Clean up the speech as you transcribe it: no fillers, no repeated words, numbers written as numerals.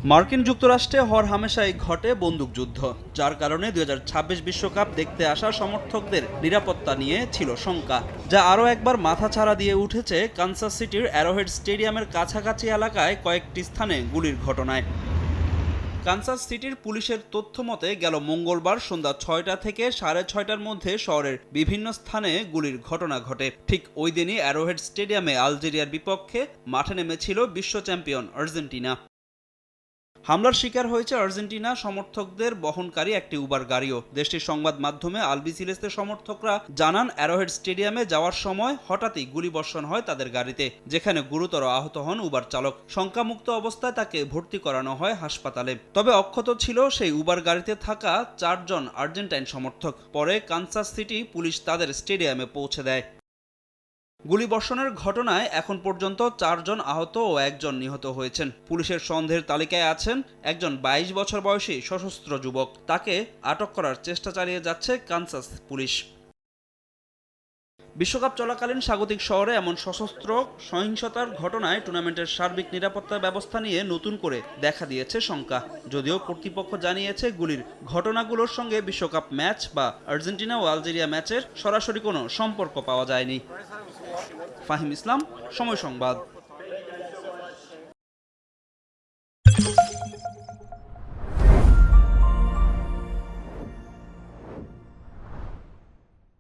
মার্কিন যুক্তরাষ্ট্রে হরহামেশাই ঘটে বন্দুকযুদ্ধ, যার কারণে ২০২৬ বিশ্বকাপ দেখতে আসা সমর্থকদের নিরাপত্তা নিয়ে ছিল শঙ্কা, যা আরও একবার মাথাচাড়া দিয়ে উঠেছে কানসাস সিটির অ্যারোহেড স্টেডিয়ামের কাছাকাছি এলাকায় কয়েকটি স্থানে গুলির ঘটনায়। কানসাস সিটির পুলিশের তথ্য মতে গেল মঙ্গলবার সন্ধ্যা ৬টা থেকে ৬:৩০টার মধ্যে শহরের বিভিন্ন স্থানে গুলির ঘটনা ঘটে। ঠিক ওই দিনই অ্যারোহেড স্টেডিয়ামে আলজেরিয়ার বিপক্ষে মাঠে নেমেছিল বিশ্ব চ্যাম্পিয়ন আর্জেন্টিনা। হামলার শিকার হয়েছে আর্জেন্টিনা সমর্থকদের বহনকারী একটি উবার গাড়িও। দেশটির সংবাদ মাধ্যমে আলবিসেলেস্তের সমর্থকরা জানান, অ্যারোহেড স্টেডিয়ামে যাওয়ার সময় হঠাৎই গুলিবর্ষণ হয় তাদের গাড়িতে, যেখানে গুরুতর আহত হন উবার চালক। শঙ্কামুক্ত অবস্থায় তাকে ভর্তি করানো হয় হাসপাতালে। তবে অক্ষত ছিল সেই উবার গাড়িতে থাকা 4 জন আর্জেন্টাইন সমর্থক। পরে কানসাস সিটি পুলিশ তাদের স্টেডিয়ামে পৌঁছে দেয়। গুলিবর্ষণের ঘটনায় এখন পর্যন্ত 4 জন আহত ও 1 জন নিহত হয়েছেন। পুলিশের সন্দেহের তালিকায় আছেন একজন 22 বছর বয়সী সশস্ত্র যুবক। তাকে আটক করার চেষ্টা চালিয়ে যাচ্ছে কানসাস পুলিশ। বিশ্বকাপ চলাকালীন স্বাগতিক শহরে এমন সশস্ত্র সহিংসতার ঘটনায় টুর্নামেন্টের সার্বিক নিরাপত্তা ব্যবস্থা নিয়ে নতুন করে দেখা দিয়েছে শঙ্কা। যদিও কর্তৃপক্ষ জানিয়েছে, গুলির ঘটনাগুলোর সঙ্গে বিশ্বকাপ ম্যাচ বা আর্জেন্টিনা ও আলজেরিয়া ম্যাচের সরাসরি কোনো সম্পর্ক পাওয়া যায়নি। ফাহিম ইসলাম, সময় সংবাদ।